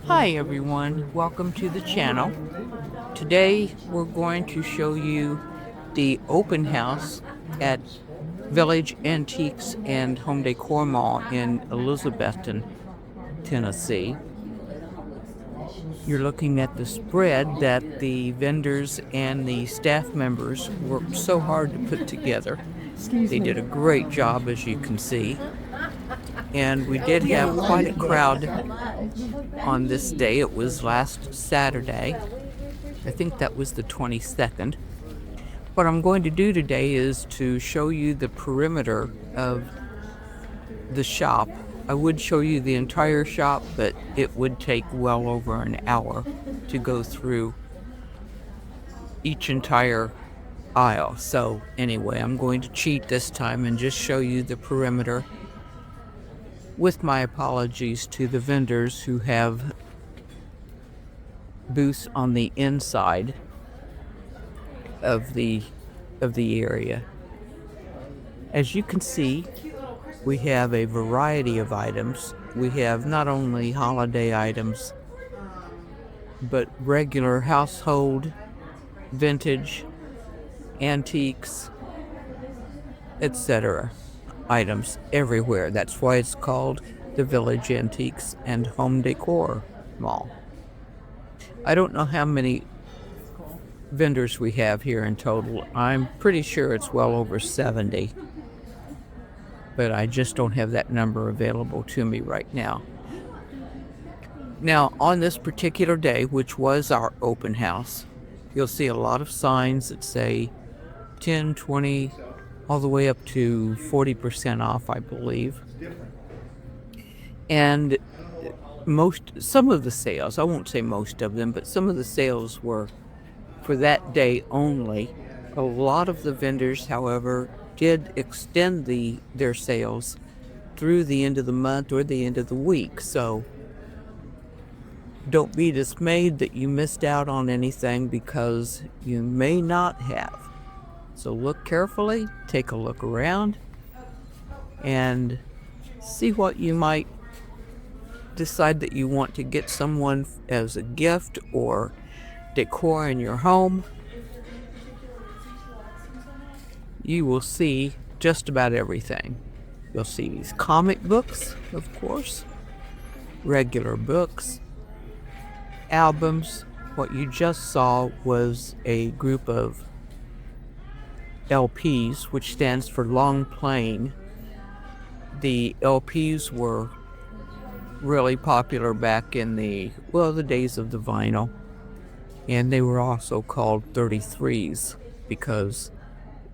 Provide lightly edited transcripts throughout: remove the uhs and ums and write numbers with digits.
Hi everyone, welcome to the channel. Today we're going to show you the open house at Village Antiques and Home Decor Mall in Elizabethton, Tennessee. You're looking at the spread that the vendors and the staff members worked so hard to put together. They did a great job, as you can see. And we did have quite a crowd on this day. It was last Saturday. I think that was the 22nd. What I'm going to do today is to show you the perimeter of the shop. I would show you the entire shop, but it would take well over an hour to go through each entire aisle. So anyway, I'm going to cheat this time and just show you the perimeter, with my apologies to the vendors who have booths on the inside of the area. As you can see, we have a variety of items. We have not only holiday items, but regular household, vintage, antiques, etc. items everywhere. That's why it's called the Village Antiques and Home Decor Mall. I don't know how many vendors we have here in total. I'm pretty sure it's well over 70, but I just don't have that number available to me right now. Now, on this particular day, which was our open house, you'll see a lot of signs that say 10, 20, all the way up to 40% off, I believe. And some of the sales, I won't say most of them, but some of the sales were for that day only. A lot of the vendors, however, did extend their sales through the end of the month or the end of the week. So don't be dismayed that you missed out on anything, because you may not have. So look carefully, take a look around, and see what you might decide that you want to get someone as a gift or decor in your home. You will see just about everything. You'll see these comic books, of course, regular books, albums. What you just saw was a group of LPs, which stands for long playing. The LPs were really popular back in the days of the vinyl, and they were also called 33s because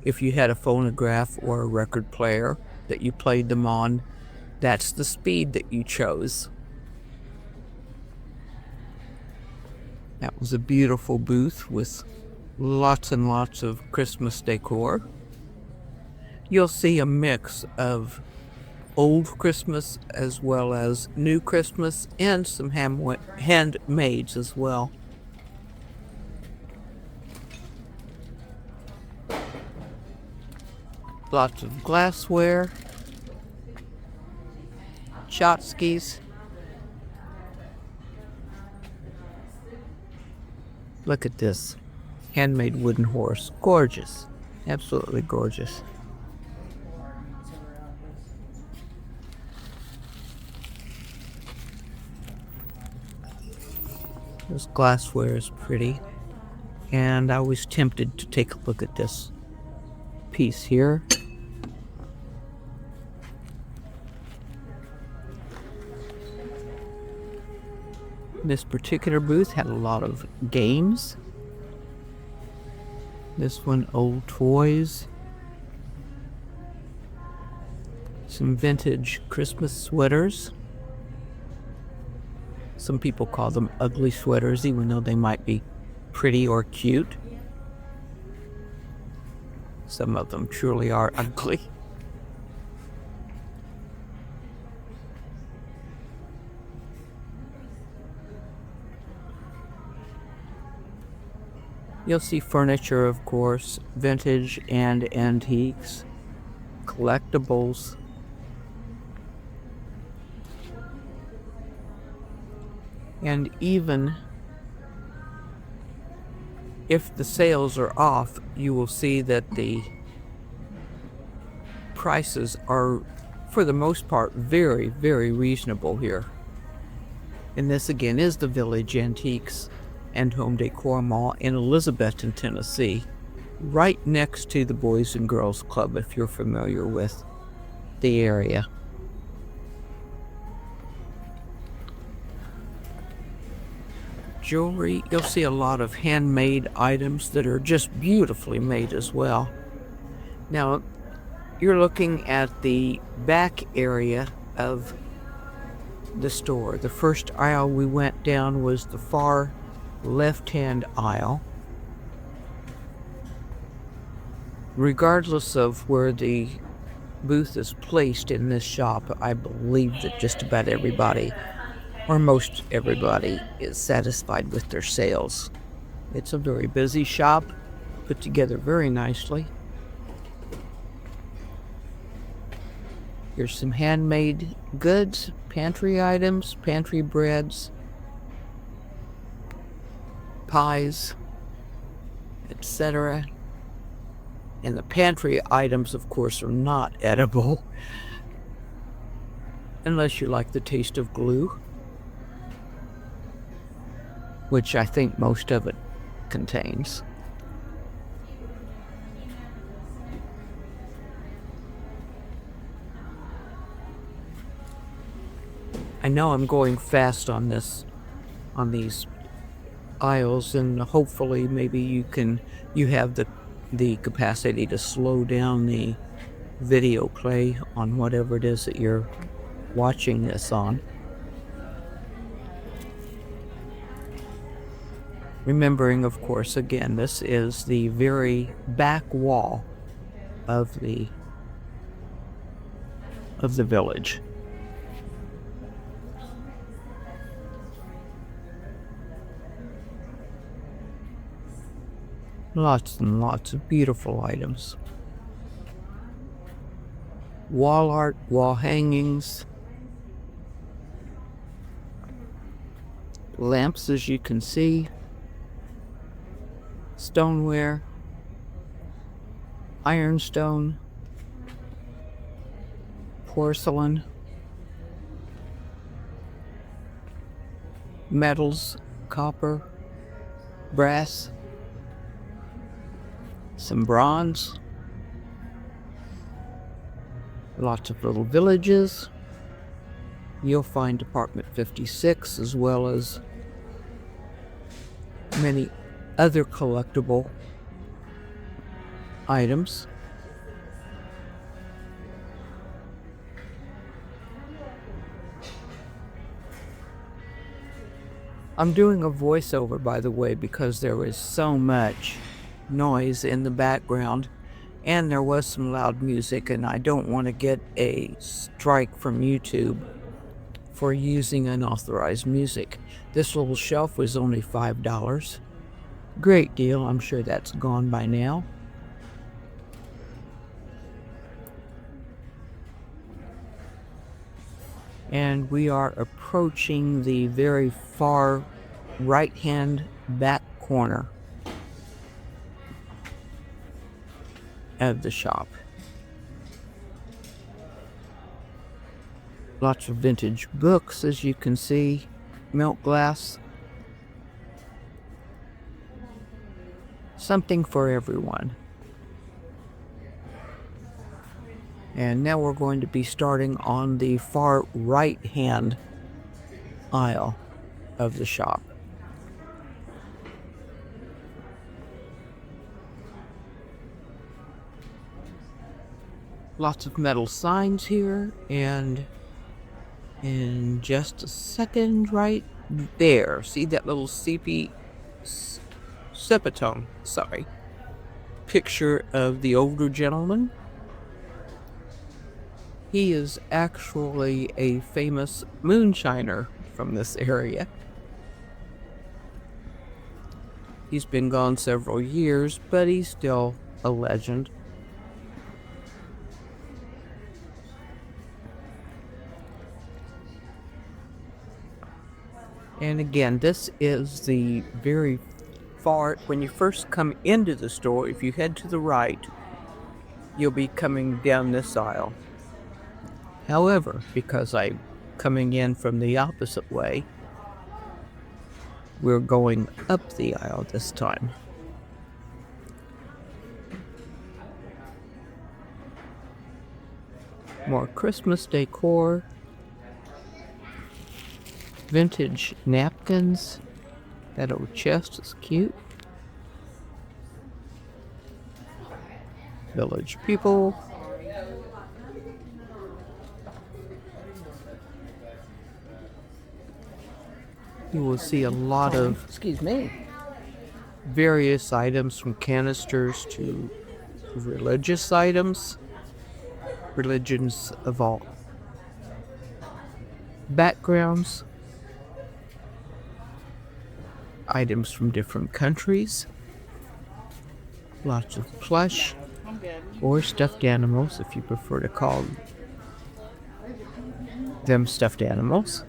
if you had a phonograph or a record player that you played them on, that's the speed that you chose. That was a beautiful booth with lots and lots of Christmas decor. You'll see a mix of old Christmas as well as new Christmas, and some handmades as well. Lots of glassware, tchotchkes. Look at this handmade wooden horse. Gorgeous. Absolutely gorgeous. This glassware is pretty, and I was tempted to take a look at this piece here. This particular booth had a lot of games. This one, old toys. Some vintage Christmas sweaters. Some people call them ugly sweaters, even though they might be pretty or cute. Some of them truly are ugly. You'll see furniture, of course, vintage and antiques, collectibles. And even if the sales are off, you will see that the prices are, for the most part, very, very reasonable here. And this again is the Village Antiques and Home Decor Mall in Elizabethton, Tennessee, right next to the Boys and Girls Club, if you're familiar with the area. Jewelry, you'll see a lot of handmade items that are just beautifully made as well. Now, you're looking at the back area of the store. The first aisle we went down was the far left-hand aisle. Regardless of where the booth is placed in this shop, I believe that just about everybody, or most everybody, is satisfied with their sales. It's a very busy shop, put together very nicely. Here's some handmade goods, pantry items, pantry breads, pies, etc. And the pantry items, of course, are not edible, unless you like the taste of glue, which I think most of it contains. I know I'm going fast on these aisles, and hopefully maybe you have the capacity to slow down the video play on whatever it is that you're watching this on. Remembering, of course, again, this is the very back wall of the village. Lots and lots of beautiful items. Wall art, wall hangings, lamps, as you can see, stoneware, ironstone, porcelain, metals, copper, brass, some bronze, lots of little villages. You'll find Department 56 as well as many other collectible items. I'm doing a voiceover, by the way, because there is so much noise in the background and there was some loud music, and I don't want to get a strike from YouTube for using unauthorized music. This little shelf was only $5. Great deal. I'm sure that's gone by now. And we are approaching the very far right-hand back corner of the shop. Lots of vintage books, as you can see, milk glass. Something for everyone. And now we're going to be starting on the far right-hand aisle of the shop. Lots of metal signs here, and in just a second, right there, see that little sepatone, picture of the older gentleman? He is actually a famous moonshiner from this area. He's been gone several years, but he's still a legend. And again, this is the very far, when you first come into the store, if you head to the right, you'll be coming down this aisle. However, because I'm coming in from the opposite way, we're going up the aisle this time. More Christmas decor, vintage napkins. That old chest is cute. Village people. You will see a lot of, various items from canisters to religious items, religions of all backgrounds, items from different countries, lots of plush or stuffed animals if you prefer to call them stuffed animals.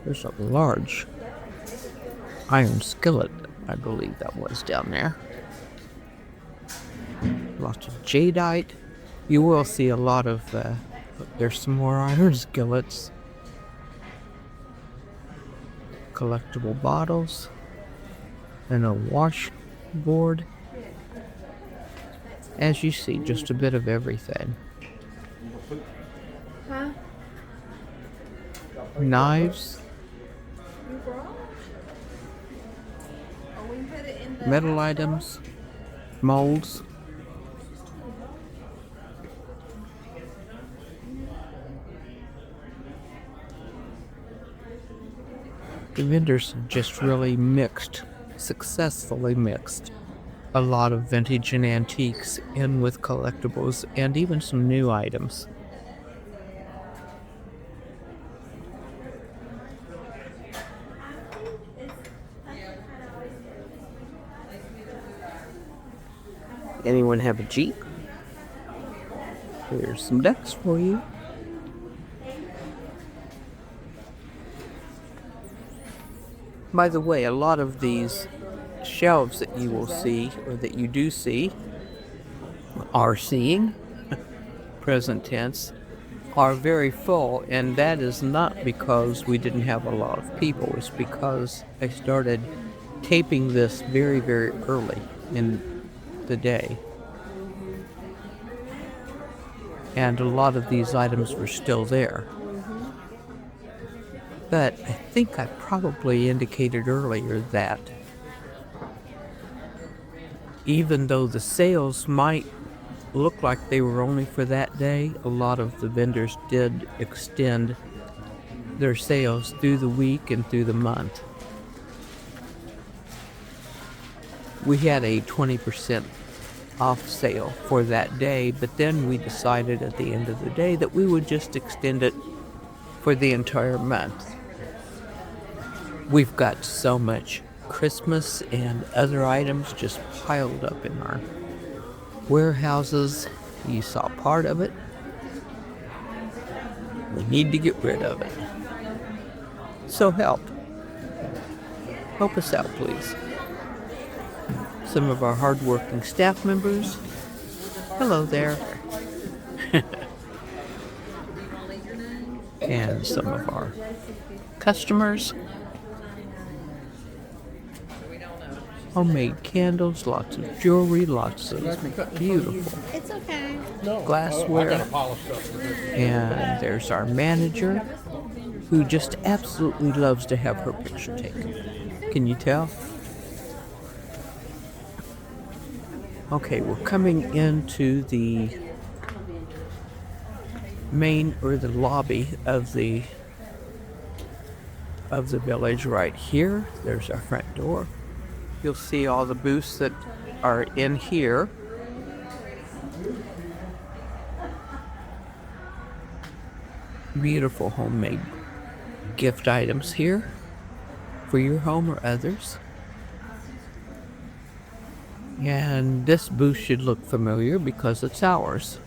There's a large iron skillet, I believe that was down there. Lots of jadeite. You will see a lot of, there's some more iron skillets. Collectible bottles. And a washboard. As you see, just a bit of everything. Knives. Metal items. Molds. The vendors just really successfully mixed a lot of vintage and antiques in with collectibles and even some new items. Anyone have a Jeep? Here's some ducks for you. By the way, a lot of these shelves that you will see, or that you do see, are seeing, present tense, are very full, and that is not because we didn't have a lot of people. It's because I started taping this very, very early in the day. And a lot of these items were still there. But I think I probably indicated earlier that even though the sales might look like they were only for that day, a lot of the vendors did extend their sales through the week and through the month. We had a 20% off sale for that day, but then we decided at the end of the day that we would just extend it for the entire month. We've got so much Christmas and other items just piled up in our warehouses. You saw part of it. We need to get rid of it. So help us out, please. Some of our hardworking staff members. Hello there. And some of our customers. Homemade candles, lots of jewelry, lots of beautiful glassware. And there's our manager, who just absolutely loves to have her picture taken. Can you tell? Okay, we're coming into the main, or the lobby of the village right here. There's our front door. You'll see all the booths that are in here. Beautiful homemade gift items here for your home or others. And this booth should look familiar because it's ours.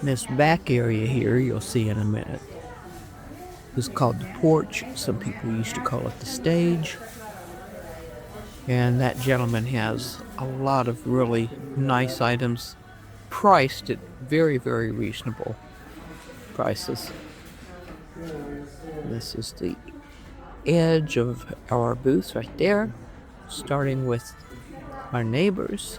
This back area here, you'll see in a minute, is called the porch. Some people used to call it the stage. And that gentleman has a lot of really nice items priced at very, very reasonable prices. This is the edge of our booth right there, starting with our neighbors.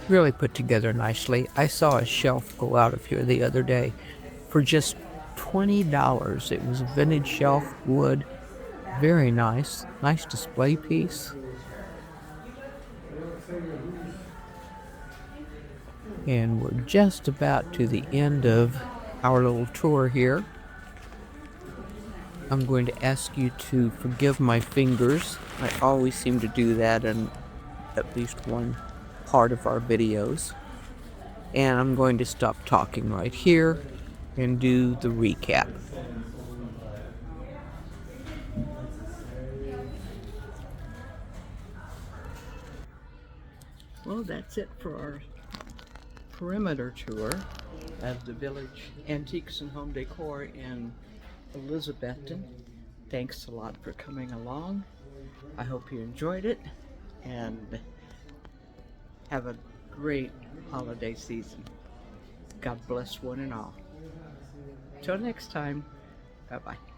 Really put together nicely. I saw a shelf go out of here the other day for just $20. It was a vintage shelf, wood, very nice. Nice display piece. And we're just about to the end of our little tour here. I'm going to ask you to forgive my fingers. I always seem to do that in at least one part of our videos. And I'm going to stop talking right here and do the recap. Well, that's it for our perimeter tour of the Village Antiques and Home Decor in Elizabethton. Thanks a lot for coming along. I hope you enjoyed it and have a great holiday season. God bless one and all. Till next time, bye-bye.